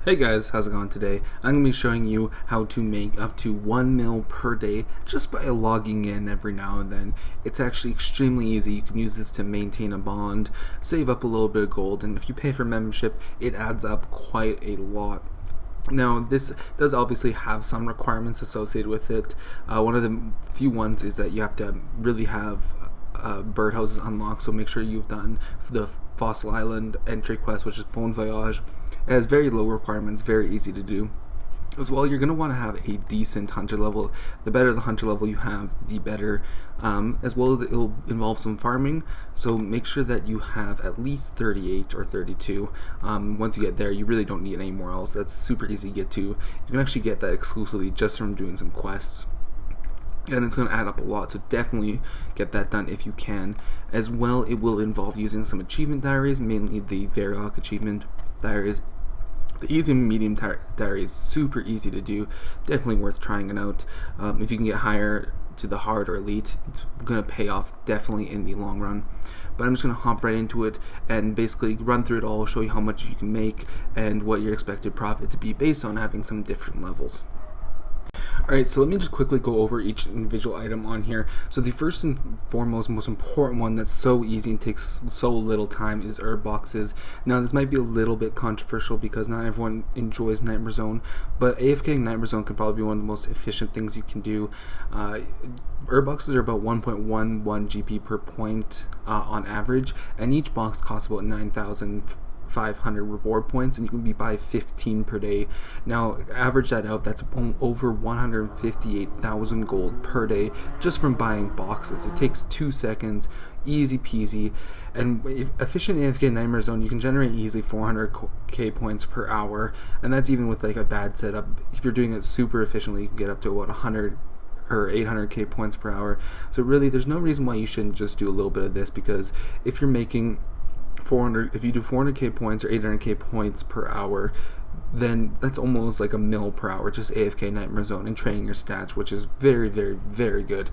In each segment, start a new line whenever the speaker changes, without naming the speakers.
Hey guys, how's it going today? I'm going to be showing you how to make up to 1 mil per day just by logging in every now and then. It's actually extremely easy. You can use this to maintain a bond, save up a little bit of gold, and if you pay for membership, it adds up quite a lot. Now, this does obviously have some requirements associated with it. One of the few ones is that you have to really have birdhouses unlocked, so make sure you've done the Fossil Island entry quest, which is Bon Voyage. It has very low requirements, very easy to do. As well, you're going to want to have a decent hunter level. The better the hunter level you have, the better. As well, it will involve some farming, so make sure that you have at least 38 or 32. Once you get there, you really don't need any more else. That's super easy to get to. You can actually get that exclusively just from doing some quests. And it's going to add up a lot, so definitely get that done if you can. As well, it will involve using some achievement diaries, mainly the Varrock achievement diaries. The easy and medium diary is super easy to do, definitely worth trying it out. If you can get higher to the hard or elite, it's going to pay off definitely in the long run. But I'm just going to hop right into it and basically run through it all, show you how much you can make and what your expected profit to be based on having some different levels. Alright, so let me just quickly go over each individual item on here. So the first and foremost, most important one that's so easy and takes so little time is herb boxes. Now this might be a little bit controversial because not everyone enjoys Nightmare Zone, but AFK Nightmare Zone could probably be one of the most efficient things you can do. Herb boxes are about 1.11 GP per point on average, and each box costs about 9,500 reward points, and you can be buy 15 per day. Now average that out, that's over 158,000 gold per day just from buying boxes. It takes 2 seconds, easy peasy, and if efficient AFK Nightmare Zone, you can generate easily 400k points per hour, and that's even with like a bad setup. If you're doing it super efficiently, you can get up to about 100 or 800k points per hour. So really there's no reason why you shouldn't just do a little bit of this, because if you're making if you do 400k points or 800k points per hour, then that's almost like a mil per hour, just AFK Nightmare Zone and training your stats, which is very, very, very good.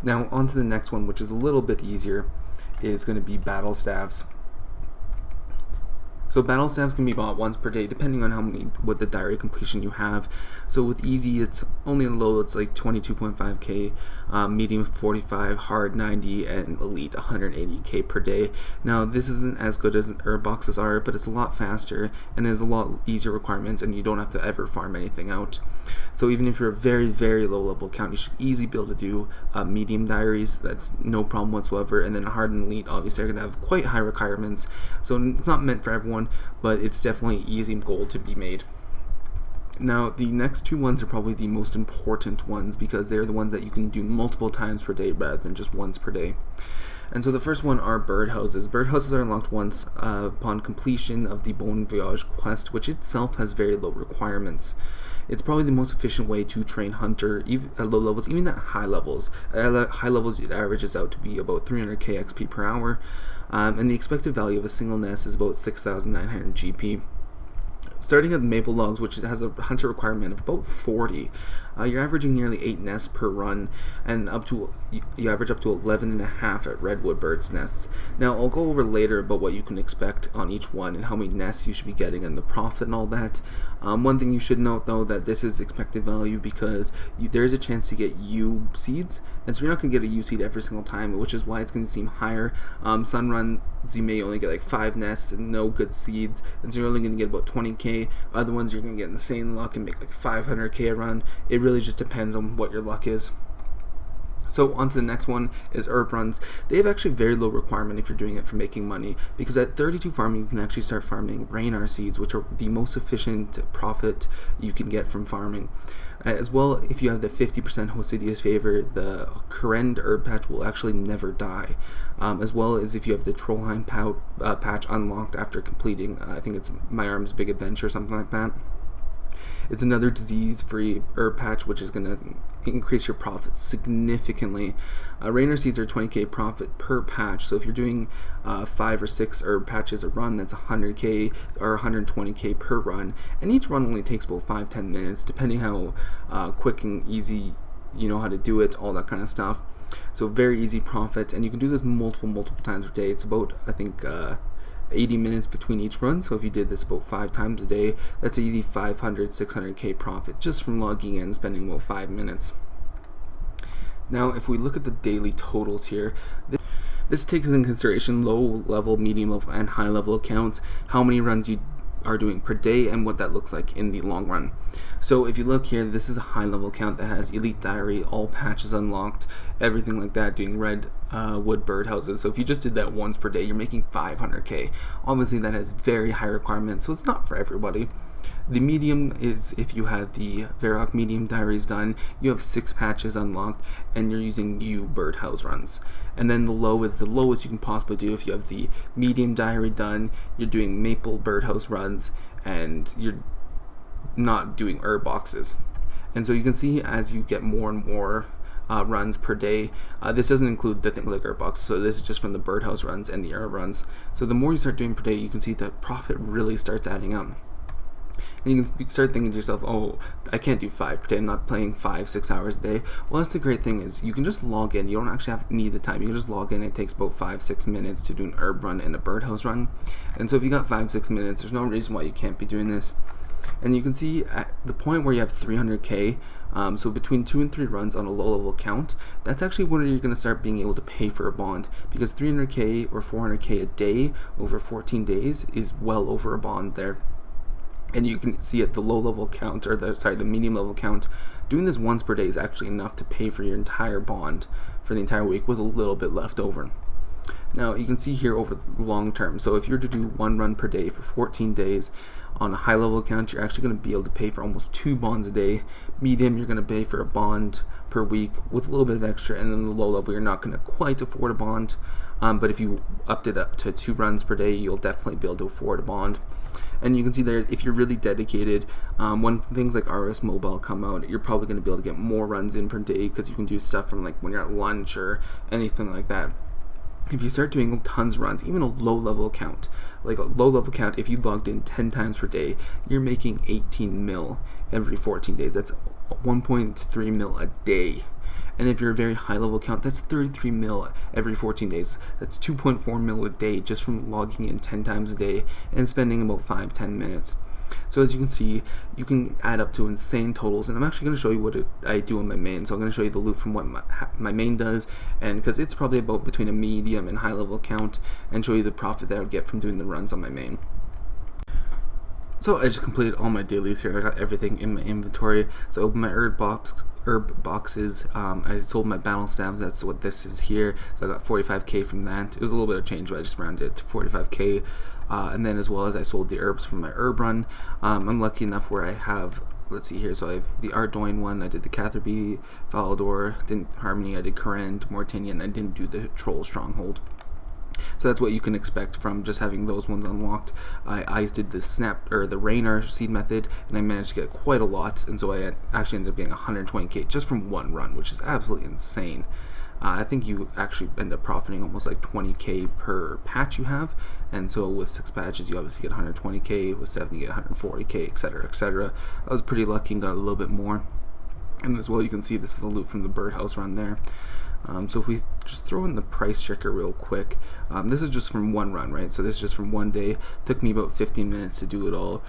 Now on to the next one, which is a little bit easier, is going to be battle staves. So battle staves can be bought once per day depending on what the diary completion you have. So with easy, it's only low, it's like 22.5k, medium 45, hard 90, and elite 180k per day. Now this isn't as good as herb boxes are, but it's a lot faster and has a lot easier requirements, and you don't have to ever farm anything out. So even if you're a very, very low level account, you should easily be able to do medium diaries. That's no problem whatsoever. And then hard and elite obviously are going to have quite high requirements, so it's not meant for everyone, but it's definitely easy gold to be made. Now the next two ones are probably the most important ones because they're the ones that you can do multiple times per day rather than just once per day. And so the first one are birdhouses. Birdhouses are unlocked once upon completion of the Bon Voyage quest, which itself has very low requirements. It's probably the most efficient way to train hunter, even at low levels, even at high levels. At high levels, it averages out to be about 300k XP per hour, and the expected value of a single nest is about 6,900 GP. Starting at the maple logs, which has a hunter requirement of about 40, you're averaging nearly 8 nests per run, and you average up to 11.5 at redwood birds nests. Now I'll go over later about what you can expect on each one and how many nests you should be getting and the profit and all that. One thing you should note though, that this is expected value because there is a chance to get U seeds, and so you're not going to get a U seed every single time, which is why it's going to seem higher. Sun runs you may only get like 5 nests and no good seeds, and so you're only going to get about 20k. Other ones you're going to get insane luck and make like 500k a run. It really just depends on what your luck is. So on to the next one is herb runs. They have actually very low requirement if you're doing it for making money, because at 32 farming you can actually start farming Raynar seeds, which are the most efficient profit you can get from farming. As well, if you have the 50% Hosidius favor, the Kurend herb patch will actually never die. As well as if you have the Trollheim patch unlocked after completing, I think it's My Arm's Big Adventure or something like that. It's another disease-free herb patch, which is going to increase your profits significantly. Raynar seeds are 20k profit per patch, so if you're doing 5 or 6 herb patches a run, that's 100k or 120k per run, and each run only takes about 5-10 minutes, depending how quick and easy you know how to do it, all that kind of stuff. So very easy profit, and you can do this multiple times per day. It's about, I think, 80 minutes between each run. So if you did this about 5 times a day, that's an easy 500, 600k profit just from logging in, spending about 5 minutes. Now, if we look at the daily totals here, this takes into consideration low level, medium level, and high level accounts, how many runs you are doing per day, and what that looks like in the long run. So if you look here, this is a high level account that has Elite Diary, all patches unlocked, everything like that, doing red wood birdhouses. So if you just did that once per day, you're making 500k. Obviously that has very high requirements, so it's not for everybody. The medium is if you have the Varrock medium diaries done, you have 6 patches unlocked, and you're using birdhouse runs. And then the low is the lowest you can possibly do if you have the medium diary done, you're doing maple birdhouse runs, and you're not doing herb boxes. And so you can see as you get more and more runs per day, this doesn't include the things like herb boxes, so this is just from the birdhouse runs and the herb runs. So the more you start doing per day, you can see that profit really starts adding up. And you can start thinking to yourself, oh, I can't do 5 per day, I'm not playing 5-6 hours a day. Well, that's the great thing, is you can just log in. You don't actually need the time. You can just log in. It takes about 5-6 minutes to do an herb run and a birdhouse run. And so if you got 5-6 minutes, there's no reason why you can't be doing this. And you can see at the point where you have 300k, so between 2 and 3 runs on a low level account, that's actually when you're going to start being able to pay for a bond, because 300k or 400k a day over 14 days is well over a bond there. And you can see at the low level account, or the medium level account, doing this once per day is actually enough to pay for your entire bond for the entire week with a little bit left over. Now you can see here over long term, so if you're to do 1 run per day for 14 days on a high level account, you're actually going to be able to pay for almost 2 bonds a day. Medium, you're going to pay for a bond per week with a little bit of extra, and then the low level, you're not going to quite afford a bond, but if you upped it up to 2 runs per day, you'll definitely be able to afford a bond. And you can see there, if you're really dedicated, when things like RS Mobile come out, you're probably going to be able to get more runs in per day, because you can do stuff from like when you're at lunch or anything like that. If you start doing tons of runs, even a low level account, like a low level account, if you logged in 10 times per day, you're making 18 mil every 14 days. That's 1.3 mil a day. And if you're a very high level account, that's 33 mil every 14 days. That's 2.4 mil a day just from logging in 10 times a day and spending about 5-10 minutes. So as you can see, you can add up to insane totals, and I'm actually going to show you what I do on my main. So I'm going to show you the loot from what my main does, and because it's probably about between a medium and high level account, and show you the profit that I would get from doing the runs on my main. So I just completed all my dailies here, and I got everything in my inventory. So I opened my herb boxes, I sold my battle staves, that's what this is here. So I got 45k from that. It was a little bit of change, but I just rounded it to 45k. And then as well as I sold the herbs from my herb run. I'm lucky enough where I have, let's see here, so I have the Ardoin one, I did the Catherby, Falador, didn't Harmony, I did Corrend, Mortania, and I didn't do the Troll Stronghold. So that's what you can expect from just having those ones unlocked. I did the Rainer seed method, and I managed to get quite a lot, and so I actually ended up getting 120k just from 1 run, which is absolutely insane. I think you actually end up profiting almost like 20k per patch you have, and so with 6 patches you obviously get 120k, with 7 you get 140k, etc, etc. I was pretty lucky and got a little bit more. And as well, you can see this is the loot from the birdhouse run there. So if we just throw in the price checker real quick, this is just from 1 run, right? So this is just from 1 day. Took me about 15 minutes to do it all.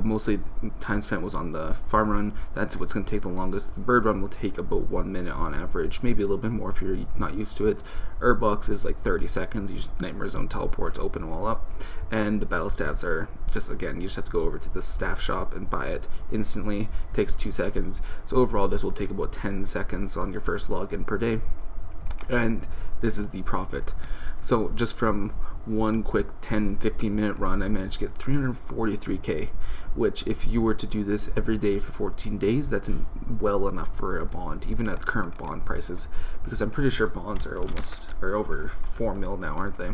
Mostly time spent was on the farm run. That's what's going to take the longest. The bird run will take about 1 minute on average, maybe a little bit more if you're not used to it. Herb box is like 30 seconds. You just Nightmare Zone teleport to open them all up. And the battle staves are just, again, you just have to go over to the staff shop and buy it instantly. Takes 2 seconds. So overall this will take about 10 seconds on your first login per day. And this is the profit. So just from one quick 10-15 minute run, I managed to get 343k, which if you were to do this every day for 14 days, that's well enough for a bond, even at current bond prices, because I'm pretty sure bonds are over 4 mil now, aren't they?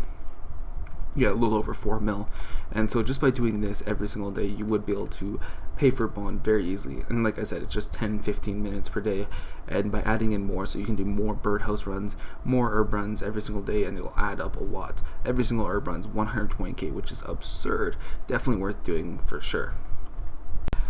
Yeah, a little over 4 mil. And so just by doing this every single day, you would be able to pay for a bond very easily. And like I said, it's just 10-15 minutes per day, and by adding in more, so you can do more birdhouse runs, more herb runs every single day, and it'll add up a lot. Every single herb run's 120k, which is absurd. Definitely worth doing for sure.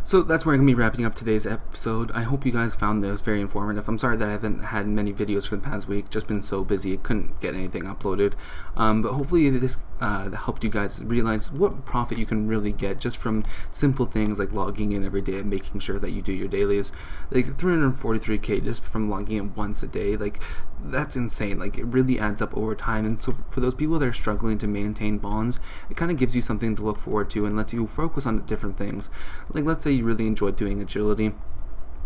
So that's where I'm going to be wrapping up today's episode. I hope you guys found this very informative. I'm sorry that I haven't had many videos for the past week, just been so busy I couldn't get anything uploaded. But hopefully this that helped you guys realize what profit you can really get just from simple things like logging in every day and making sure that you do your dailies. Like 343k just from logging in once a day, like that's insane. Like it really adds up over time. And so for those people that are struggling to maintain bonds, it kind of gives you something to look forward to and lets you focus on different things. Like let's say you really enjoy doing agility,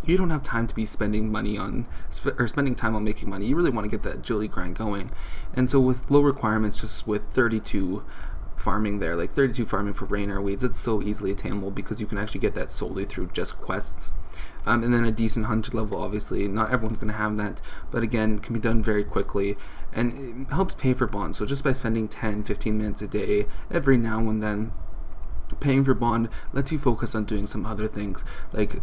you don't have time to be spending money on spending time on making money. You really want to get that agility grind going. And so with low requirements, just with 32 farming there, like 32 farming for rain or weeds, it's so easily attainable because you can actually get that solely through just quests. And then a decent 100 level, obviously not everyone's going to have that, but again can be done very quickly, and it helps pay for bonds. So just by spending 10-15 minutes a day every now and then paying for bond lets you focus on doing some other things like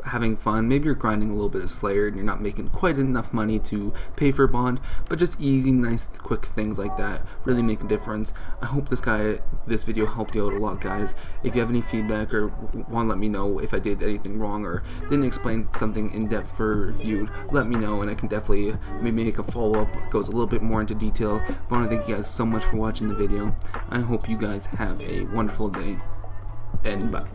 having fun. Maybe you're grinding a little bit of Slayer and you're not making quite enough money to pay for bond, but just easy, nice, quick things like that really make a difference. I hope this video helped you out a lot, guys. If you have any feedback or want to let me know if I did anything wrong or didn't explain something in depth for you, let me know and I can definitely maybe make a follow-up that goes a little bit more into detail. But I want to thank you guys so much for watching the video. I hope you guys have a wonderful day, and bye.